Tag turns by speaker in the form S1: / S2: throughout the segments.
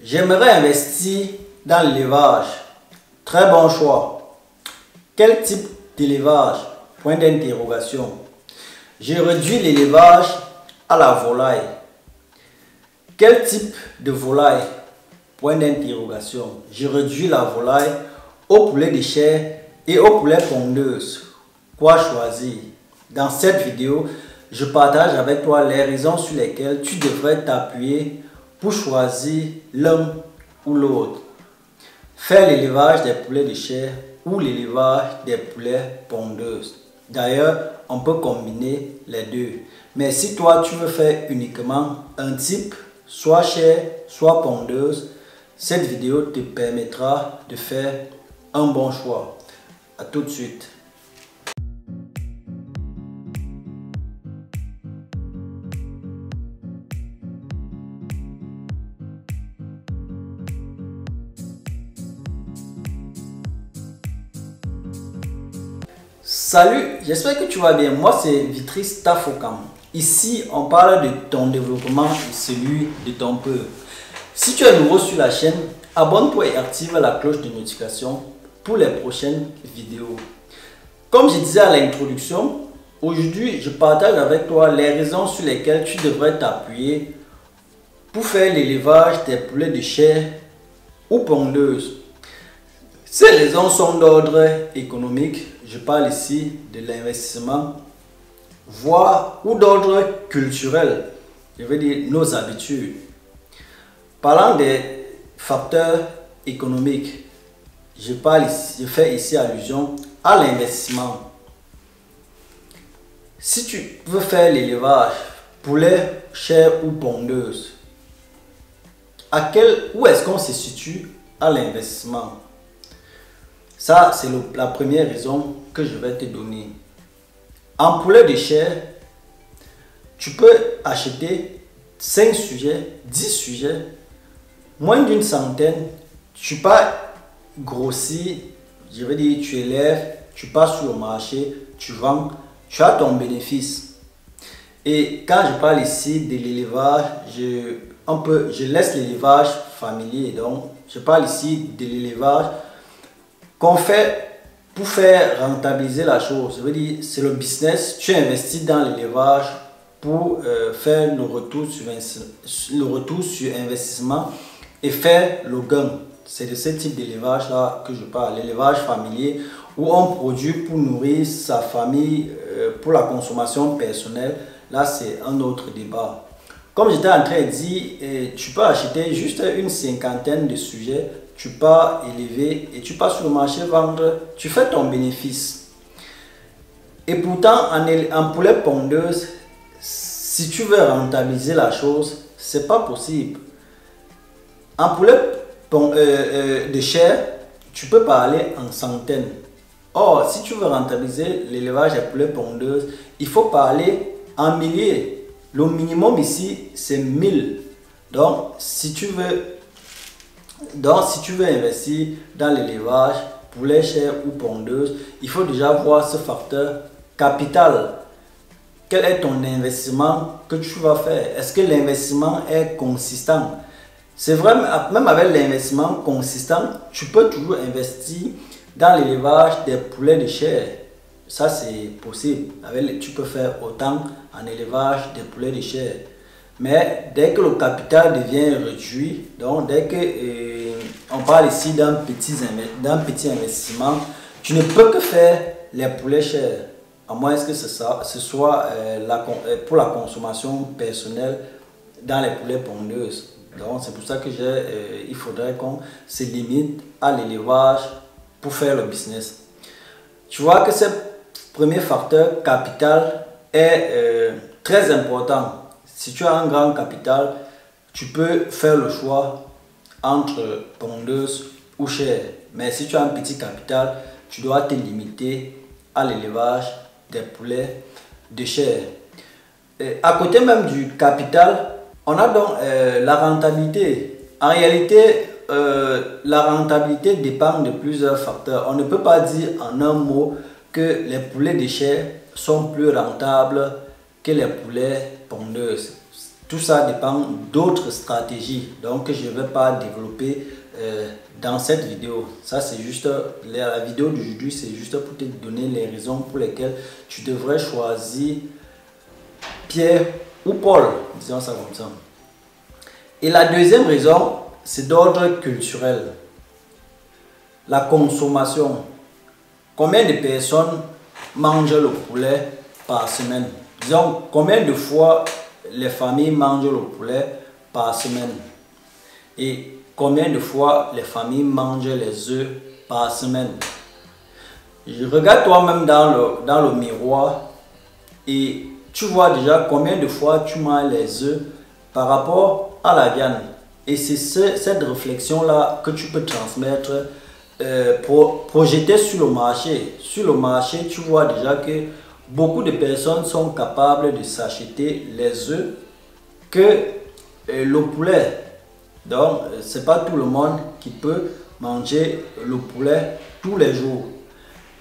S1: J'aimerais investir dans l'élevage. Très bon choix. Quel type d'élevage? Point d'interrogation. J'ai réduit l'élevage à la volaille. Quel type de volaille? Point d'interrogation. J'ai réduit la volaille au poulet de chair et au poulet pondeuse. Quoi choisir? Dans cette vidéo, je partage avec toi les raisons sur lesquelles tu devrais t'appuyer pour choisir l'un ou l'autre. Faire l'élevage des poulets de chair ou l'élevage des poulets pondeuses. D'ailleurs, on peut combiner les deux. Mais si toi, tu veux faire uniquement un type, soit chair, soit pondeuse, cette vidéo te permettra de faire un bon choix. À tout de suite. Salut, j'espère que tu vas bien. Moi, c'est Vitris Tafokam. Ici, on parle de ton développement et celui de ton peuple. Si tu es nouveau sur la chaîne, abonne-toi et active la cloche de notification pour les prochaines vidéos. Comme je disais à l'introduction, aujourd'hui, je partage avec toi les raisons sur lesquelles tu devrais t'appuyer pour faire l'élevage des poulets de chair ou pondeuses. Ces raisons sont d'ordre économique, je parle ici de l'investissement, voire ou d'ordre culturel, je veux dire nos habitudes. Parlant des facteurs économiques, je fais ici allusion à l'investissement. Si tu veux faire l'élevage poulet, chair ou pondeuse, où est-ce qu'on se situe à l'investissement? Ça, c'est la première raison que je vais te donner. En poulet de chair, tu peux acheter 5 sujets, 10 sujets, moins d'une centaine. Tu pas grossir, je veux dire, tu élèves, tu passes sur le marché, tu vends, tu as ton bénéfice. Et quand je parle ici de l'élevage, je laisse l'élevage familier. Donc, je parle ici de l'élevage qu'on fait pour faire rentabiliser la chose. Je veux dire, c'est le business. Tu investis dans l'élevage pour faire le retour sur investissement et faire le gain. C'est de ce type d'élevage là que je parle, l'élevage familier où on produit pour nourrir sa famille pour la consommation personnelle. Là, c'est un autre débat. Comme j'étais en train de dire, tu peux acheter juste une cinquantaine de sujets, tu pars élever et tu pars sur le marché vendre, tu fais ton bénéfice. Et pourtant, en poulet pondeuse, si tu veux rentabiliser la chose, c'est pas possible. En poulet de chair, tu peux parler en centaines. Or, si tu veux rentabiliser l'élevage des poulets pondeuses, il faut parler en milliers. Le minimum ici, c'est 1000. Donc, si tu veux investir dans l'élevage, poulet, chair ou pondeuse, il faut déjà voir ce facteur capital. Quel est ton investissement que tu vas faire? Est-ce que l'investissement est consistant? C'est vrai, même avec l'investissement consistant, tu peux toujours investir dans l'élevage des poulets de chair. Ça, c'est possible. Tu peux faire autant en élevage des poulets de chair. Mais dès que le capital devient réduit, donc dès que on parle ici d'un petit investissement, tu ne peux que faire les poulets chers, à moins que ce soit pour la consommation personnelle dans les poulets pondeuses. Donc c'est pour ça que il faudrait qu'on se limite à l'élevage pour faire le business. Tu vois que ce premier facteur capital est très important. Si tu as un grand capital, tu peux faire le choix entre pondeuse ou chair. Mais si tu as un petit capital, tu dois te limiter à l'élevage des poulets de chair. À côté même du capital, on a donc la rentabilité. En réalité, la rentabilité dépend de plusieurs facteurs. On ne peut pas dire en un mot que les poulets de chair sont plus rentables que les poulets pondeuses. tout ça dépend d'autres stratégies, donc je ne vais pas développer dans cette vidéo. Ça c'est juste, la vidéo d'aujourd'hui c'est juste pour te donner les raisons pour lesquelles tu devrais choisir Pierre ou Paul, disons ça comme ça. Et la deuxième raison, c'est d'ordre culturel. La consommation. Combien de personnes mangent le poulet par semaine? Disons, combien de fois les familles mangent le poulet par semaine? Et combien de fois les familles mangent les œufs par semaine? Regarde toi-même dans le miroir et tu vois déjà combien de fois tu manges les œufs par rapport à la viande. Et c'est cette réflexion-là que tu peux transmettre, projeter sur le marché. Sur le marché, tu vois déjà que beaucoup de personnes sont capables de s'acheter les œufs que le poulet. Donc, ce n'est pas tout le monde qui peut manger le poulet tous les jours.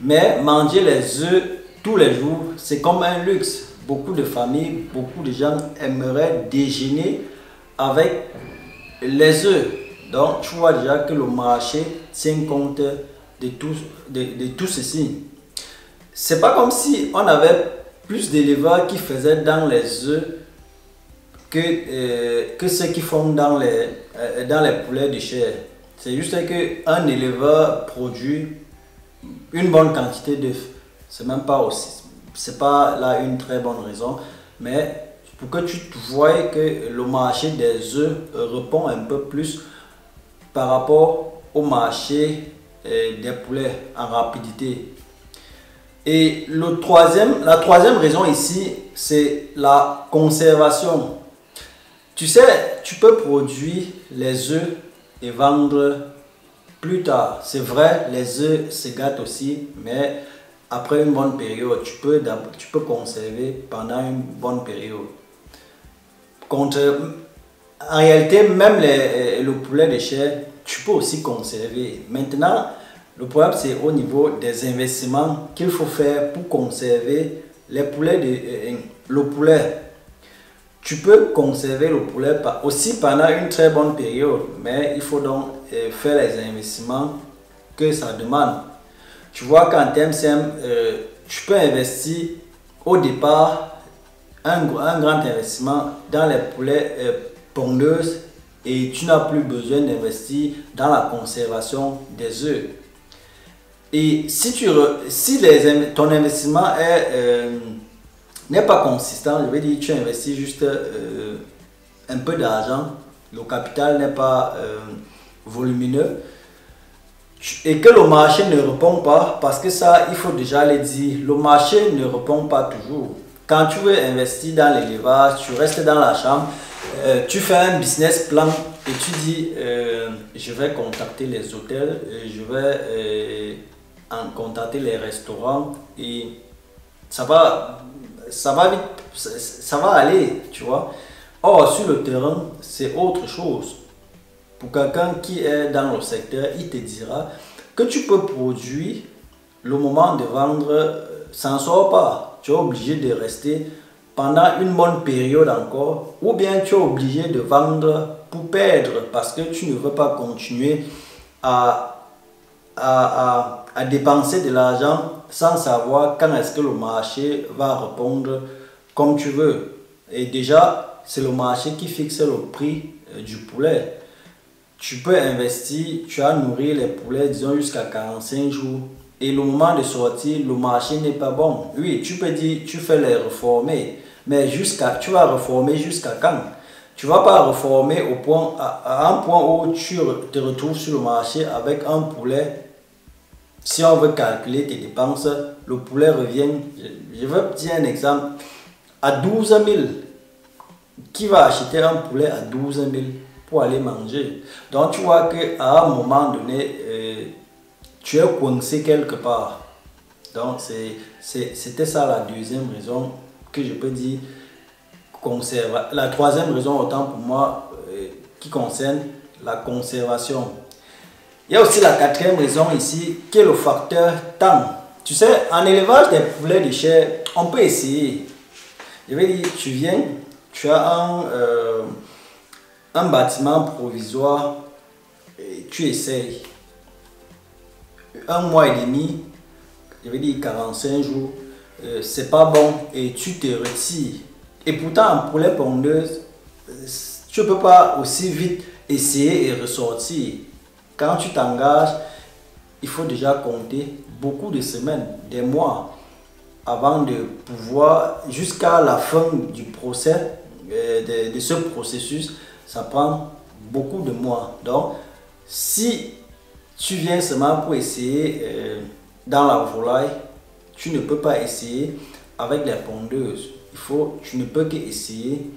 S1: Mais manger les œufs tous les jours, c'est comme un luxe. Beaucoup de familles, beaucoup de gens aimeraient déjeuner avec les œufs. Donc, tu vois déjà que le marché tient compte de tout ceci. C'est pas comme si on avait plus d'éleveurs qui faisaient dans les œufs que ceux qui font dans les poulets de chair. C'est juste qu'un éleveur produit une bonne quantité d'œufs. C'est même pas aussi, c'est pas là une très bonne raison, mais pour que tu vois que le marché des œufs répond un peu plus par rapport au marché des poulets en rapidité. Et la troisième raison ici, c'est la conservation. Tu sais, tu peux produire les œufs et vendre plus tard. C'est vrai, les œufs se gâtent aussi, mais après une bonne période, tu peux conserver pendant une bonne période. En réalité, même le poulet de chair, tu peux aussi conserver. Maintenant, le problème c'est au niveau des investissements qu'il faut faire pour conserver les poulets le poulet. Tu peux conserver le poulet aussi pendant une très bonne période, mais il faut donc faire les investissements que ça demande. Tu vois qu'en termes simples, tu peux investir au départ un grand investissement dans les poulets pondeuses et tu n'as plus besoin d'investir dans la conservation des œufs. Et si ton investissement n'est pas consistant, je veux dire tu investis juste un peu d'argent, le capital n'est pas volumineux, et que le marché ne répond pas, parce que ça il faut déjà le dire, le marché ne répond pas toujours. Quand tu veux investir dans l'élevage, tu restes dans la chambre, tu fais un business plan et tu dis je vais contacter les hôtels, je vais contacter les restaurants et ça va vite, ça va aller, tu vois. Or sur le terrain c'est autre chose. Pour quelqu'un qui est dans le secteur, il te dira que tu peux produire, le moment de vendre, ça n'en sort pas. Tu es obligé de rester pendant une bonne période encore, ou bien tu es obligé de vendre pour perdre parce que tu ne veux pas continuer à dépenser de l'argent sans savoir quand est-ce que le marché va répondre comme tu veux. Et déjà, c'est le marché qui fixe le prix du poulet. Tu peux investir, tu as nourri les poulets, disons, jusqu'à 45 jours. Et le moment de sortir, le marché n'est pas bon. Oui, tu peux dire, tu fais les reformer. Mais tu vas reformer jusqu'à quand? Tu ne vas pas reformer à un point où tu te retrouves sur le marché avec un poulet. Si on veut calculer tes dépenses, le poulet revient, je vais te dire un exemple, à 12 000. Qui va acheter un poulet à 12 000 pour aller manger? Donc tu vois qu'à un moment donné, tu es coincé quelque part. Donc c'était ça la deuxième raison que je peux dire. La troisième raison, autant pour moi, qui concerne la conservation. Il y a aussi la quatrième raison ici, qui est le facteur temps. Tu sais, en élevage des poulets de chair, on peut essayer. Je vais dire, tu viens, tu as un bâtiment provisoire et tu essayes. Un mois et demi, je vais dire 45 jours, c'est pas bon et tu te retires. Et pourtant, pour les pondeuses, tu ne peux pas aussi vite essayer et ressortir. Quand tu t'engages, il faut déjà compter beaucoup de semaines, des mois, avant de pouvoir, jusqu'à la fin du procès, de ce processus, ça prend beaucoup de mois. Donc, si tu viens seulement pour essayer dans la volaille, tu ne peux pas essayer avec les pondeuses. Tu ne peux qu'essayer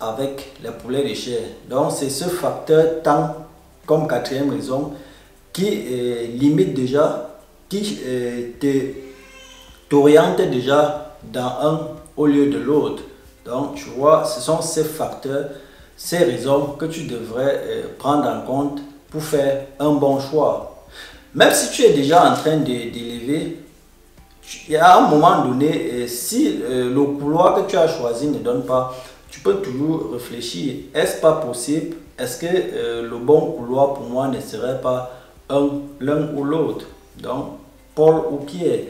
S1: avec les poulets de chair. Donc, c'est ce facteur temps comme quatrième raison qui limite déjà, qui t'oriente déjà dans un au lieu de l'autre. Donc, tu vois, ce sont ces facteurs, ces raisons que tu devrais prendre en compte pour faire un bon choix. Même si tu es déjà en train d'élever, à un moment donné, si le couloir que tu as choisi ne donne pas, tu peux toujours réfléchir. Est-ce pas possible? Est-ce que le bon couloir pour moi ne serait pas l'un ou l'autre? Donc, Paul ou Pierre,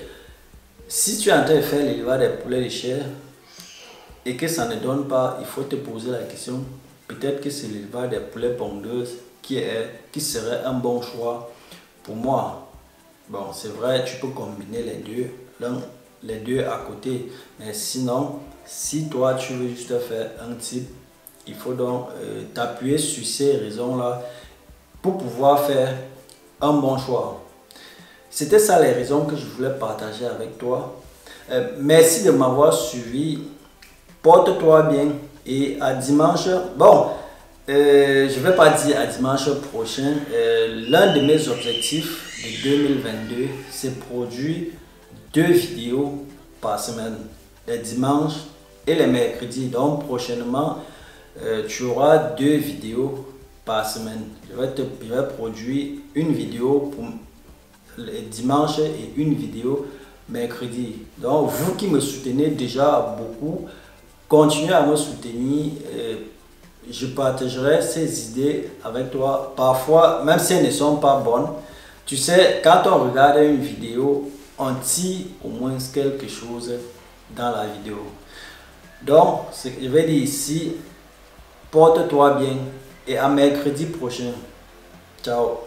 S1: si tu es en train de faire l'élevage des poulets de chair et que ça ne donne pas, il faut te poser la question. Peut-être que c'est l'élevage des poulets pondeuses qui serait un bon choix pour moi. Bon, c'est vrai, tu peux combiner les deux à côté. Mais sinon, si toi tu veux juste faire un type, il faut donc t'appuyer sur ces raisons-là pour pouvoir faire un bon choix. C'était ça les raisons que je voulais partager avec toi. Merci de m'avoir suivi. Porte-toi bien et à dimanche. Bon, je ne vais pas dire à dimanche prochain. L'un de mes objectifs de 2022, c'est produire 2 vidéos par semaine, les dimanches et les mercredis. Donc prochainement, tu auras 2 vidéos par semaine. Je vais produire une vidéo pour les dimanches et une vidéo mercredi. Donc vous qui me soutenez déjà beaucoup, continuez à me soutenir. Je partagerai ces idées avec toi. Parfois, même si elles ne sont pas bonnes, tu sais, quand on regarde une vidéo, on tire au moins quelque chose dans la vidéo. Donc, ce que je vais dire ici, porte-toi bien et à mercredi prochain. Ciao.